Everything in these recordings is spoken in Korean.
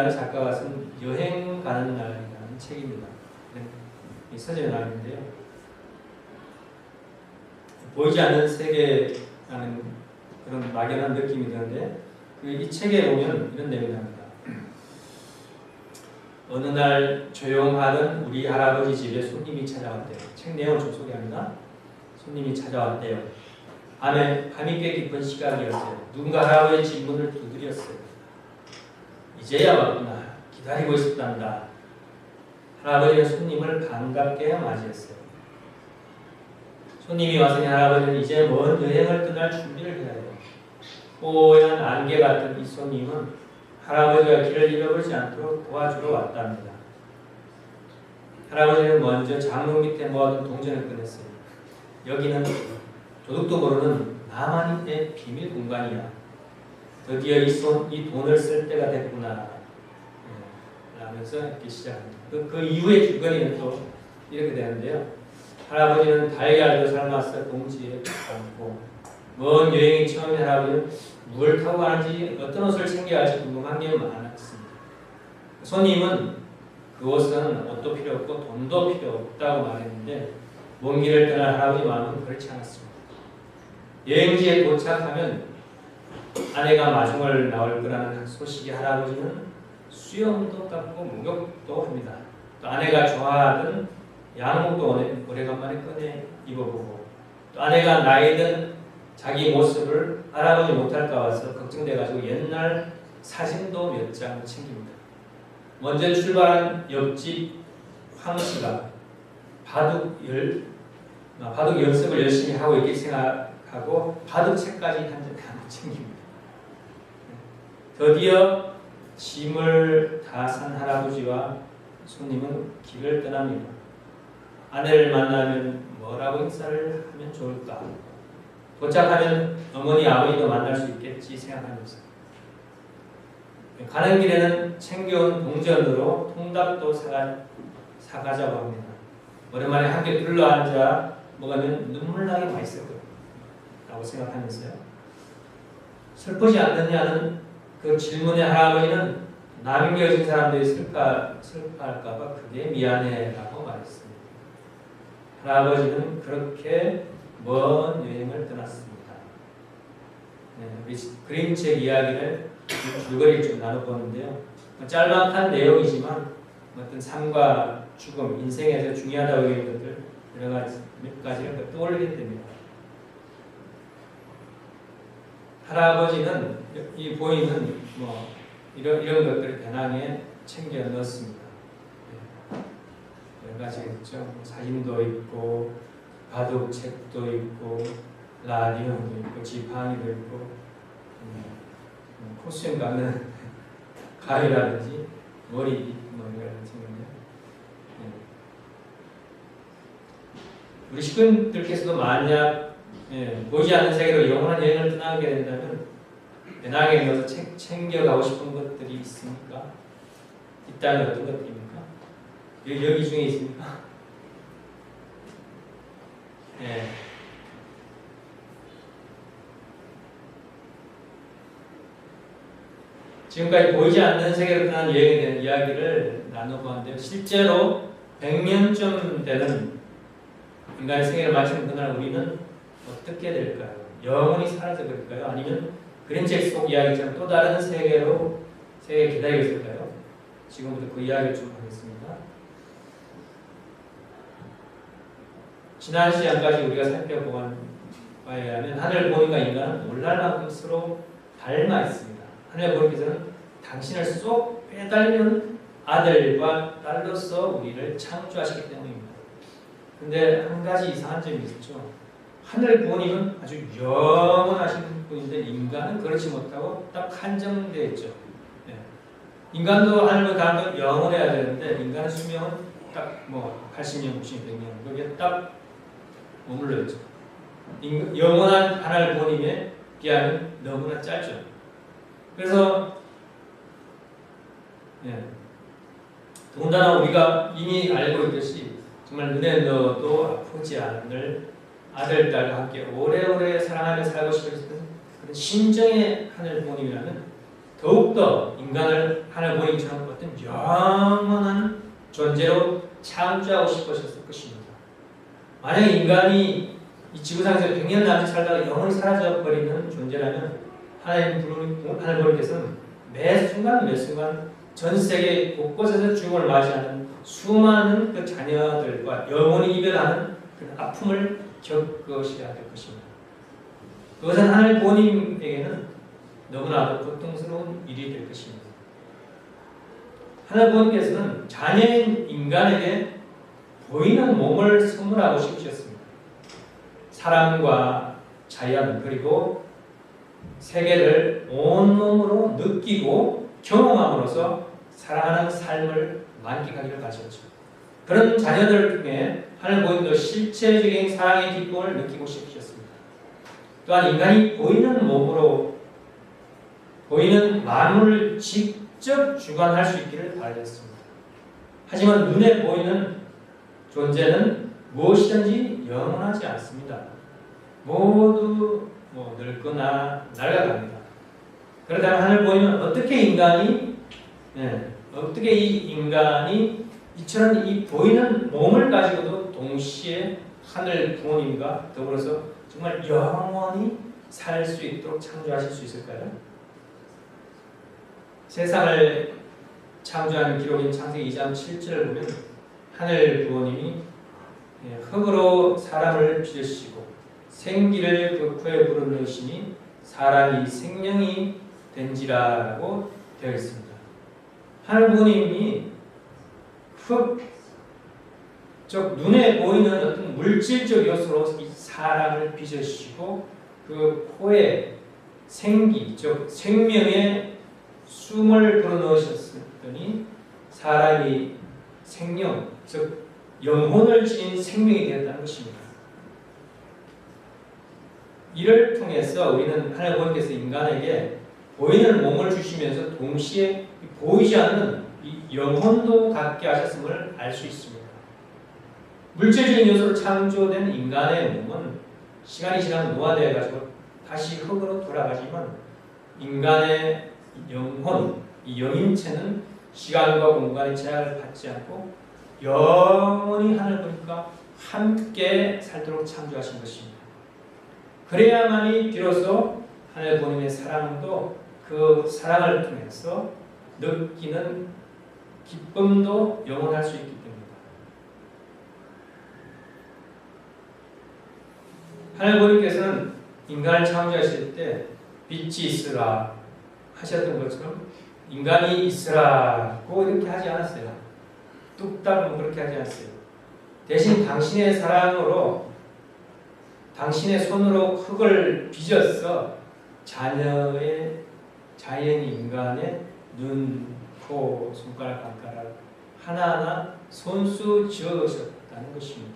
작가가 쓴 여행 가는 날이라는 책입니다. 이 서점에 나왔는데요. 보이지 않는 세계라는 그런 막연한 느낌이 드는데 이 책에 보면 이런 내용이 나옵니다. 어느 날 조용하던 우리 할아버지 집에 손님이 찾아왔대요. 책 내용을 좀 소개합니다. 손님이 찾아왔대요. 밤이 꽤 깊은 시각이었어요. 누군가 할아버지 집 문을 두드렸어요. 이제야 왔구나. 기다리고 있었단다. 할아버지는 손님을 반갑게 맞이했어요. 손님이 왔으니 할아버지는 이제 먼 여행을 떠날 준비를 해야 해요. 뽀얀 안개 같은 이 손님은 할아버지가 길을 잃어버리지 않도록 도와주러 왔답니다. 할아버지는 먼저 장롱 밑에 모아둔 동전을 꺼냈어요. 여기는 도둑도 모르는 나만의 비밀 공간이야. 드디어 이 돈을 쓸 때가 됐구나. 라면서 이렇게 시작합니다. 그 이후의 주거리는 또 이렇게 되는데요. 할아버지는 달걀도 삶아서 봉지에 담고 먼 여행이 처음인 할아버지는 뭘 타고 가는지 어떤 옷을 챙겨야 할지 궁금한 게 많았습니다. 손님은 그 옷은 옷도 필요 없고 돈도 필요 없다고 말했는데 먼 길을 떠날 할아버지 마음은 그렇지 않았습니다. 여행지에 도착하면 아내가 마중을 나올 거라는 소식이 할아버지는 수염도 깎고 목욕도 합니다. 또 아내가 좋아하던 양복도 오래간만에 꺼내 입어보고 또 아내가 나이든 자기 모습을 할아버지 못할까 봐서 걱정돼가지고 옛날 사진도 몇 장 챙깁니다. 먼저 출발한 옆집 황씨가 바둑 연습을 열심히 하고 있게 생각하고 바둑책까지 한 장 챙깁니다. 드디어 짐을 다 산 할아버지와 손님은 길을 떠납니다. 아내를 만나면 뭐라고 인사를 하면 좋을까? 도착하면 어머니 아버지도 만날 수 있겠지 생각하면서 가는 길에는 챙겨온 동전으로 통닭도 사가자고 합니다. 오랜만에 함께 둘러앉아 먹으면 눈물나게 맛있을 거라고 생각하면서요. 슬프지 않느냐는 그 질문에 할아버지는 남겨진 사람들이 슬퍼할까봐 그게 미안해라고 말했습니다. 할아버지는 그렇게 먼 여행을 떠났습니다. 우리 그림책 이야기를 줄거리를 좀 나눠보는데요. 짤막한 내용이지만 어떤 삶과 죽음, 인생에서 중요하다고 여기는 것들 몇 가지를 떠올리게 됩니다. 할아버지는 이 보이는 이런 것들을 배낭에 챙겨 넣었습니다. 여러 가지가 있죠. 사진도 있고 바둑책도 있고 라디오도 있고 지팡이도 있고 코스튬 감는 가위라든지 머리빗 이런 친구인데요. 우리 식구들께서도 만약 보이지 않는 세계로 영원한 여행을 떠나게 된다면 배낭에 넣어서 챙겨가고 싶은 것들이 있습니까? 있다면 어떤 것들입니까? 여기 중에 있습니까? 지금까지 보이지 않는 세계로 떠난 여행에 대한 이야기를 나눠보았는데요. 실제로 100년쯤 되는 인간의 생애를 마치는 그날 우리는 어떻게 될까요? 영원히 사라져 버릴까요? 아니면 그림책 속 이야기처럼 또 다른 세계에 기다리고 있을까요? 지금부터 그 이야기를 좀 하겠습니다. 지난 시간까지 우리가 살펴본 바에 의하면 하늘을 보니까 인간은 놀랄 만큼 서로 닮아 있습니다. 하늘 보니께서는 당신을 쏙 빼달면 아들과 딸로서 우리를 창조하시기 때문입니다. 근데 한 가지 이상한 점이 있었죠. 하늘 부모님은 아주 영원하신 분인데 인간은 그렇지 못하고 딱 한정되어 있죠. 인간도 하늘과 다른 영원해야 되는데 인간의 수명은 딱 80년, 90년, 100년 거기에 딱 머물러 있죠. 영원한 하늘 부모님에 비하면 너무나 짧죠. 그래서 더군다나 우리가 이미 알고 있듯이 정말 눈에 넣어도 아프지 않을 아들, 딸과 함께 오래오래 사랑하며 살고 싶은 그런 심정의 하늘 부모님이라면 더욱더 인간을 하늘 부모님처럼 어떤 영원한 존재로 창조하고 싶으셨을 것입니다. 만약 인간이 이 지구상에서 100년 남짓 살다가 영원히 사라져버리는 존재라면 하나님 부모님께서는 매 순간 전 세계 곳곳에서 죽음을 맞이하는 수많은 그 자녀들과 영원히 이별하는 그 아픔을 겪으셔야 될 것입니다. 그것은 하나님 부모님에게는 너무나도 고통스러운 일이 될 것입니다. 하나님 부모님께서는 자녀인 인간에게 보이는 몸을 선물하고 싶으셨습니다. 사랑과 자연 그리고 세계를 온몸으로 느끼고 경험함으로써 사랑하는 삶을 만끽하기를 바라셨죠. 그런 자녀들 중에 하나님 부모님도 실체적인 사랑의 기쁨을 느끼고 싶으셨습니다. 또한 인간이 보이는 몸으로 보이는 만물을 직접 주관할 수 있기를 바라셨습니다. 하지만 눈에 보이는 존재는 무엇이든지 영원하지 않습니다. 모두 늙거나 낡아갑니다. 그렇다면 하늘 보이면 어떻게 이 인간이 이처럼 이 보이는 몸을 가지고도 동시에 하늘 부모님과 더불어서 정말 영원히 살 수 있도록 창조하실 수 있을까요? 세상을 창조하는 기록인 창세기 2장 7절을 보면 하늘 부모님이 흙으로 사람을 빚으시고 생기를 그 코에 불어넣으시니 사람이 생명이 된지라라고 되어 있습니다. 하늘 부모님이 흙, 즉 눈에 보이는 어떤 물질적 요소로 이 사람을 빚으시고 그 코에 생기, 즉 생명의 숨을 불어넣으셨더니 사람이 생명, 즉 영혼을 지닌 생명이 되었다는 것입니다. 이를 통해서 우리는 하나님 부모님께서 인간에게 보이는 몸을 주시면서 동시에 보이지 않는 이 영혼도 갖게 하셨음을 알 수 있습니다. 물질적인 요소로 창조된 인간의 몸은 시간이 지나면 노화되어 가지고 다시 흙으로 돌아가지만 인간의 영혼, 이 영인체는 시간과 공간의 제약을 받지 않고 영원히 하늘 보니까 함께 살도록 창조하신 것입니다. 그래야만이 비로소 하늘 부모님의 사랑도 그 사랑을 통해서 느끼는 기쁨도 영원할 수 있기 때문입니다. 하늘 부모님께서는 인간을 창조하실 때 빛이 있으라 하셨던 것처럼 인간이 있으라고 이렇게 하지 않았어요. 뚝딱 그렇게 하지 않았어요. 대신 당신의 사랑으로 당신의 손으로 흙을 빚어서 자연인 인간의 눈, 코, 손가락, 발가락 하나하나 손수 지어주셨다는 것입니다.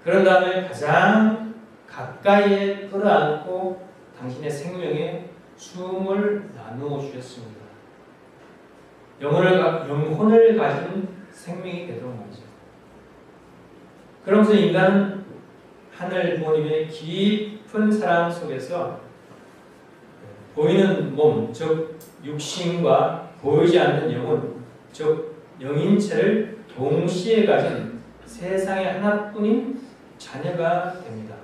그런 다음에 가장 가까이에 끌어안고 당신의 생명에 숨을 나누어 주셨습니다. 영혼을 가진 생명이 되도록 말이죠. 그러면서 인간은 하늘 부모님의 깊은 사랑 속에서 보이는 몸, 즉 육신과 보이지 않는 영혼, 즉 영인체를 동시에 가진 세상에 하나뿐인 자녀가 됩니다.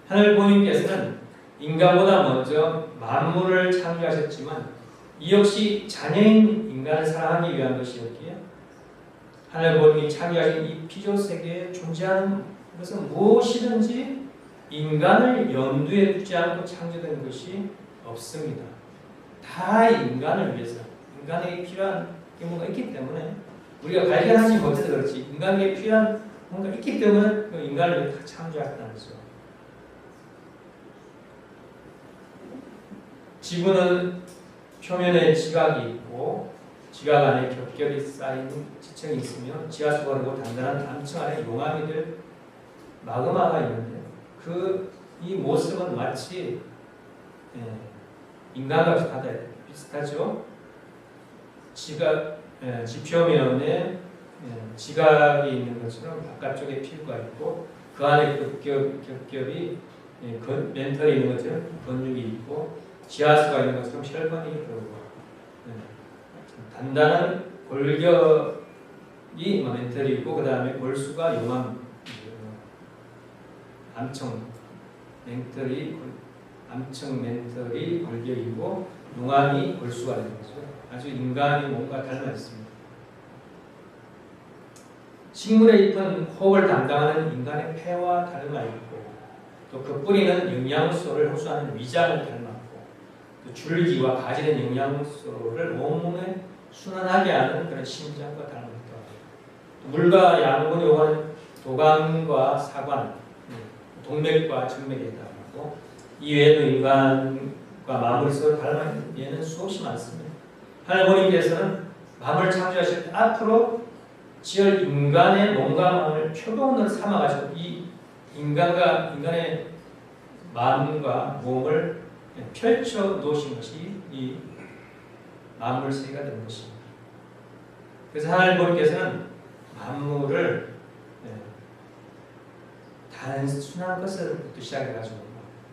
하늘 부모님께서는 인간보다 먼저 만물을 창조하셨지만 이 역시 자녀인 인간을 사랑하기 위한 것이었기에 하늘 부모님이 창조하신 이 피조 세계에 존재하는 것은 무엇이든지 인간을 염두에 두지 않고 창조된 것이 없습니다. 다 인간을 위해서, 인간에게 필요한 뭔가 있기 때문에 우리가 발견하지 못해서 그렇지 인간에게 필요한 뭔가 있기 때문에 그 인간을 위해 다 창조했다는 거죠. 지구는 표면에 지각이 있고 지각 안에 겹겹이 쌓인 지층이 있으며 지하수가 흐르고 단단한 암층 안에 용암이들 마그마가 있는데 이 모습은 마치 인간과 비슷하죠. 지표면에 지각이 있는 것처럼 바깥쪽에 피부가 있고 그 안에 겹겹이 멘털이 있는 것처럼 근육이 있고 지하수가 있는 것처럼 혈관이 흐르고 단단한 골격이 멘털이고 그 다음에 골수가 용암 암청 멘털이 골격이고 용암이 골수가 되는 거죠. 아주 인간이 뭔가 닮아 있습니다. 식물의 잎은 호흡을 담당하는 인간의 폐와 닮아 있고 또 그 뿌리는 영양소를 흡수하는 위장을 닮았고 또 줄기와 가지는 영양소를 온몸에 순환하게 하는 그런 심장과 닮았다. 물과 양분이 오가는 도관과 사관, 동맥과 정맥에 닮았고 이외에도 인간과 마음을 서로 닮은 예는 수없이 많습니다. 하나님께서는 마음을 창조하실 때 앞으로 지을 인간의 몸과 마음을 표본으로 삼아가지고 이 인간의 마음과 몸을 펼쳐 놓으신 것이 이 만물 세계가 된 것입니다. 그래서 하나님께서는 만물을 단순한 것으로부터 시작해가지고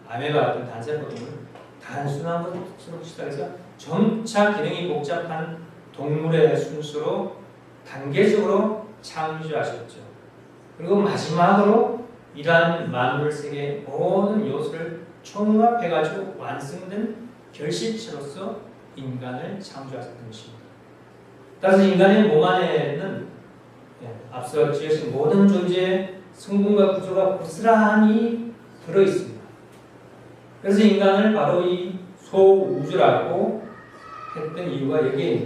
아메바 같은 단세포동물 단순한 것으로 시작해서 점차 기능이 복잡한 동물의 순수로 단계적으로 창조하셨죠. 그리고 마지막으로 이러한 만물 세계의 모든 요소를 총합해가지고 완성된 결실체로서 인간을 창조하셨던 것입니다. 따라서 인간의 몸 안에는 앞서 지으신 모든 존재의 성분과 구조가 고스란히 들어있습니다. 그래서 인간을 바로 이 소우주라고 했던 이유가 여기에 있는